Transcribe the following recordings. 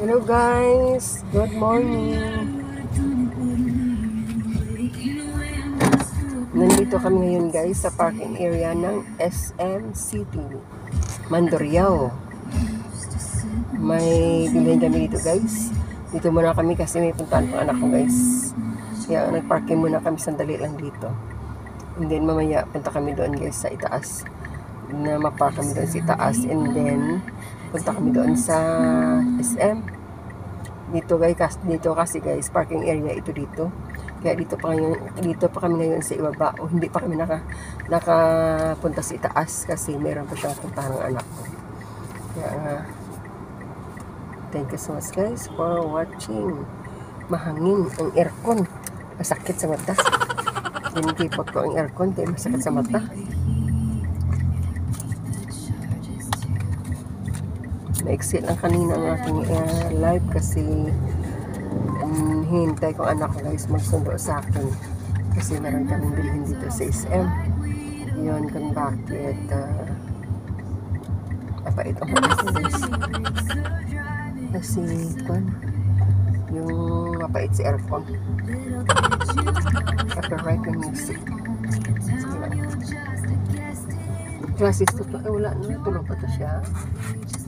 Hello guys, good morning. Nandito kami ngayon guys sa parking area ng SM City, Mandurriao. May bilhin kami dito guys. Dito muna kami kasi may puntahan pang anak ko guys. Kaya nagparking muna kami sandali lang dito. And then mamaya punta kami doon guys sa itaas. Na mapark kami doon sa itaas. And then punta kami doon sa SM. Dito kasi guys, parking area ito dito. Kaya dito pa kami ngayon sa ibaba. O hindi pa kami nakapunta sa itaas kasi meron pa siyang puntahan ng anak ko. Kaya thank you so much guys for watching. Mahangin ang aircon. Masakit sa mata. Dinipot ko ang aircon kaya masakit sa mata. Na-exit lang kanina ang aking live kasi hintay ko anak ko guys magsundo sa akin kasi meron kaming bilhin dito sa SM. Yun kung bakit mapait ako guys kasi yung mapait si aircon copyright ng music. Classes to wala na, tulog pa to siya.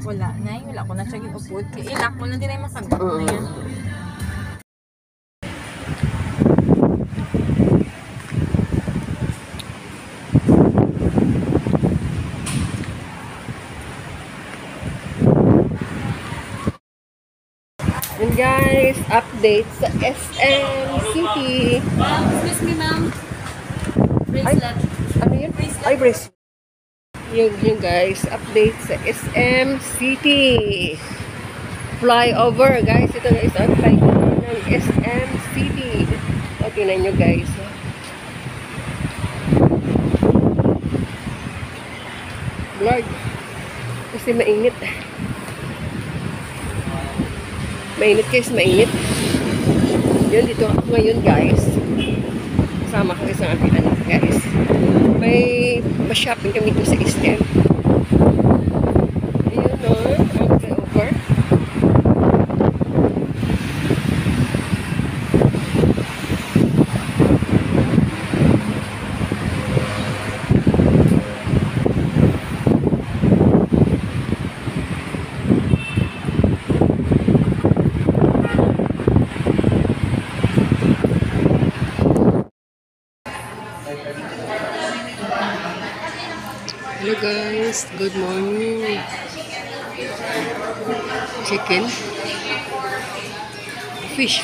Wala na, wala ko na siya ginupod. Kaya ilak mo lang din ay masagot na yan. And guys, update sa SM City. Excuse me ma'am. Bracelet. Ano yun? Ay, bracelet. Yung guys, update sa SM City. Flyover guys. Ito guys, ang flyover ng SM City. O, tingnan nyo guys. Lord, kasi mainit. Mainit guys, mainit. Yun, dito ako ngayon guys. Kasama ko isang aking anak guys. May shopping kami dito sa SM. Ayun o, ang flyover. Hello guys, good morning. Chicken. Fish.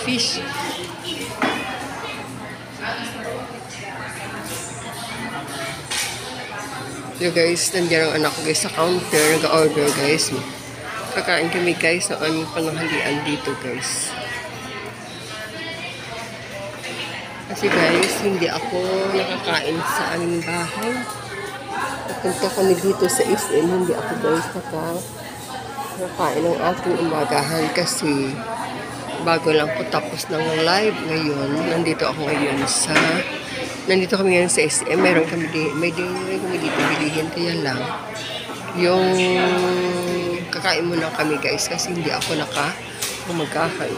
Hello guys, nandiyan ang anak ko guys sa counter, nag-order guys. Kakain kami guys sa aming pananghalian dito guys. Kasi guys, hindi ako nakakain sa aming bahay. Punta kami dito sa SM, hindi ako guys nakakain ng ating umagahan kasi bago lang po tapos ng live ngayon. Nandito kami ngayon sa SM. May kami dito bilihin, kaya lang yung kakain muna kami guys kasi hindi ako umagahan.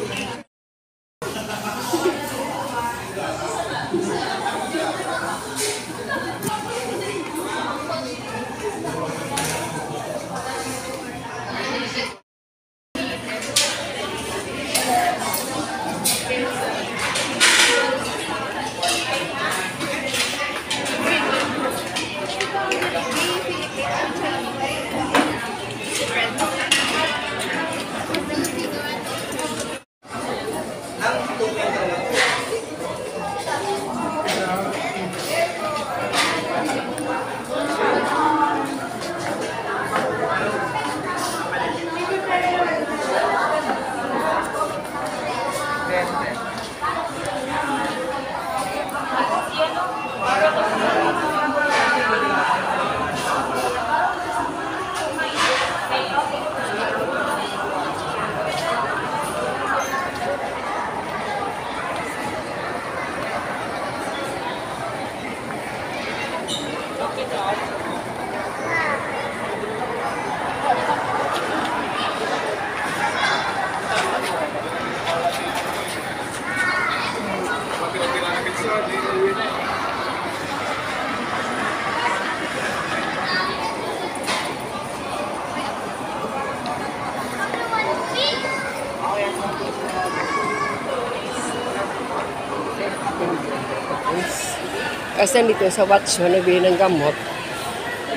Kasi nandito sa Watson, nagbili ng gamot.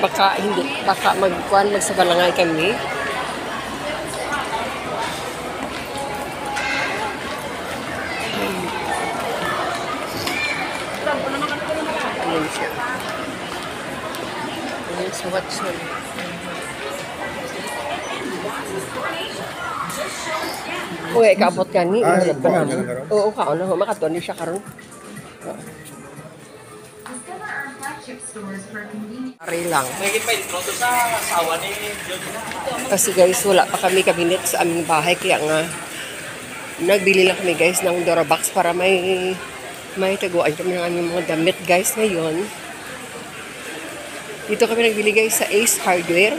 Baka hindi, baka magsabalangay kami. Ayan siya. Ayan sa Watson. Uy, kaabot ka ni. Oo, kaon na. Makatuan din siya karon. Pare lang. Kasi guys, wala pa kami kabinet sa aming bahay. Kaya nga, nagbili lang kami guys ng Durabox para may taguan kami ng aming mga damit guys ngayon. Dito kami nagbili guys sa Ace Hardware.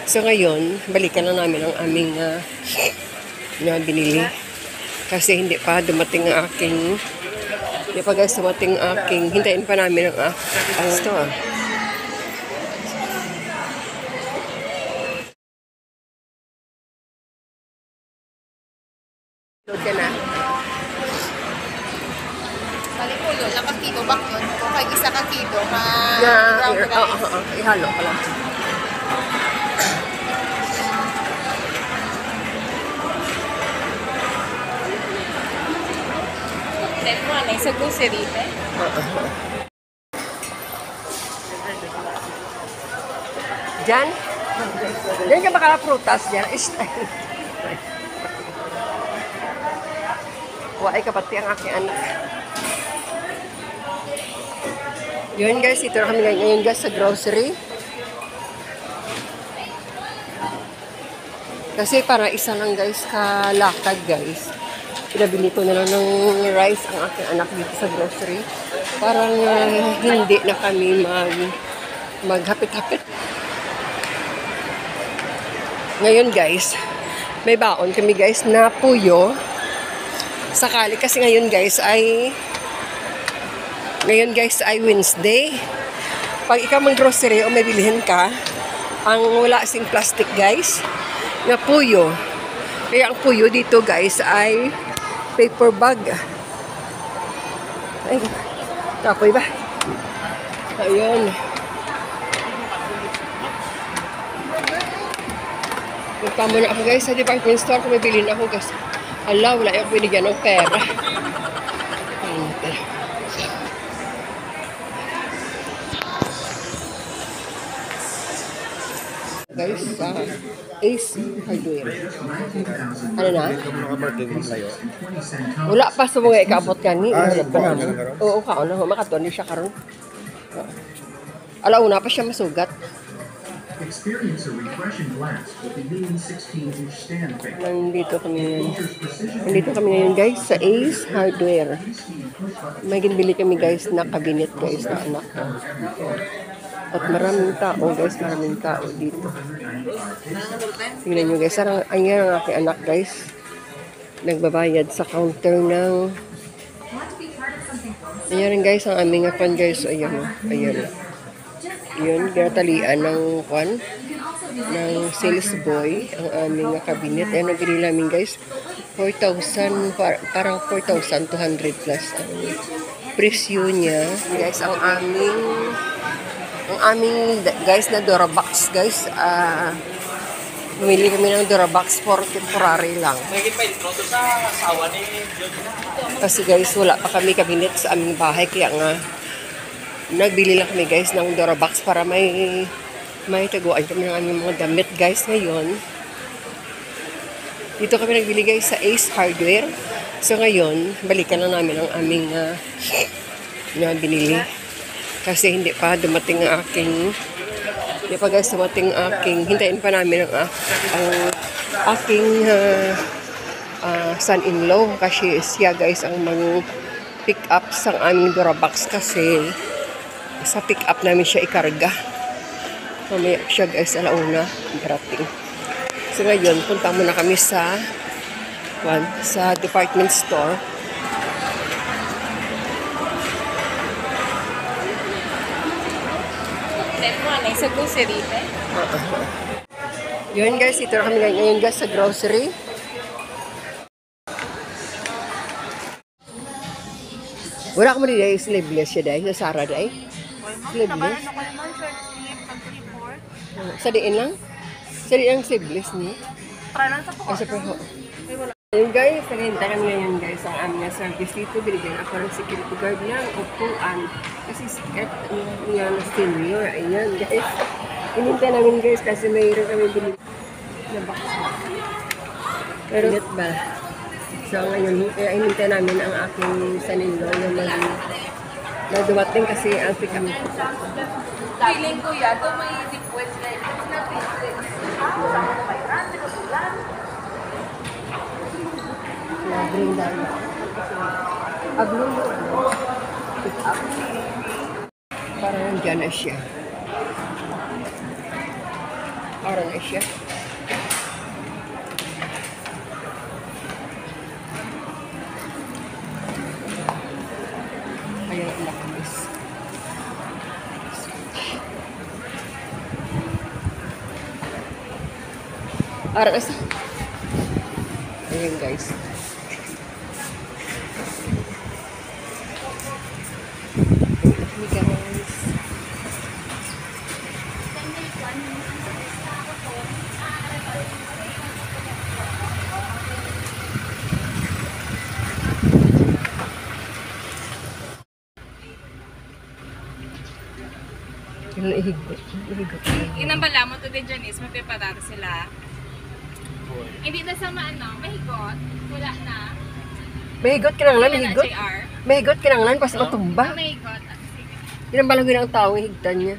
So ngayon, balikan na namin ang aming na binili. Kasi hindi pa dumating ang aking hintayin pa namin ang store. Load ka na? Palikulo, lakas kilo bak yun. Kung kay isa ka kilo, Na, ihalo ka lang. Then mo, anay sa grocery, eh. Diyan? Diyan ka baka prutas diyan. Wala ay kapati ang aking anak. Yun guys, ito na kami ngayon guys sa grocery. Kasi para isa lang guys kalakad guys. Pinabili ko na lang ng rice ang aking anak dito sa grocery. Parang hindi na kami maghapit-hapit. Ngayon guys, may baon kami guys na puyo. Sakali kasi ngayon guys ay Wednesday. Pag ikaw mag-grocery o may bilhin ka, ang wala sing plastic guys na puyo. Kaya ang puyo dito guys ay paper bag. Ay, tapoy ba? Ayun. Punta muna ako guys sa department store kung may bilhin ako guys. Hala, wala yung binigyan ng pera. Guys, sa Ace Hardware. Ano na? Wala pa sa mga ikaabot ka ni. Oo, kaon na. Makatuan din siya karon. Alauna pa siya masugat. Experience a refreshing glass with the new 16-inch stand fan. Nandito kami ngayon guys sa Ace Hardware. May ginbili kami guys na cabinet guys na anak ko. At maraming tao dito. Tingnan nyo guys, ayan ang aking anak guys. Nagbabayad sa counter ng... Ayan guys, ang aming account guys. Ayan. Yun, ginatalian ng sales boy ang aming cabinet. Ayan ang binili namin guys. 4,000, parang 4,200 plus ang presyo niya. Guys, ang aming guys na Durabox guys, bumili kami ng Durabox for temporary lang. Kasi guys, wala pa kami kabinet sa aming bahay, kaya nga nagbili lang kami guys ng Durabox para may taguan kami ng aming mga damit guys ngayon. Dito kami nagbili guys sa Ace Hardware. So ngayon, balikan na namin ang aming na binili. Kasi hindi pa dumating ang hintayin pa namin ang aking son-in-law. Kasi siya guys ang mag-pick up sa aming Durabox kasi sa pick up namin siya ikarga. Mamaya siya guys alauna parating. So ngayon, punta muna kami sa department store. Sa grocery, eh. Yun guys, ito na kami ngayon guys sa grocery. Wala ko mo din dahil sa Libya siya dahil sa Sarah dahil. ma'am. Sleeveless? Tabaran ako ma'am, short sleeve, pag 3/4. Sa diin lang? Sa diin ang sleeveless ni? Para lang sa po. Kasi po. Ayun guys, naghihintay kami ngayon guys ang aming service dito. Binigyan ako ng security guard ng upuan. Kasi sikat niya na senior. Ayan guys. Hinintay namin guys kasi mayroon kami binigyan na box. Pero ba? So ngayon, hinintay namin ang aking sanilo na dumating kasi ang pick up. Feeling ko yan, ito may request na ito. Green dahil. Aglong mo. Pick up. Parang nandyan na siya. Parang na siya. Ayan ang nakamis. Parang asa. Ayan guys. Hey guys. Yung ihigot. Ihigot. Inambala mo to din, Janice, magpipadata sila. Hindi na sa mahigot. Wala na. Mahigot ka nang lan, Wala na, mahigot. JR. Mahigot ka nang lan, pas matumba. Mahigot. Inambalang ang taong higtan niya.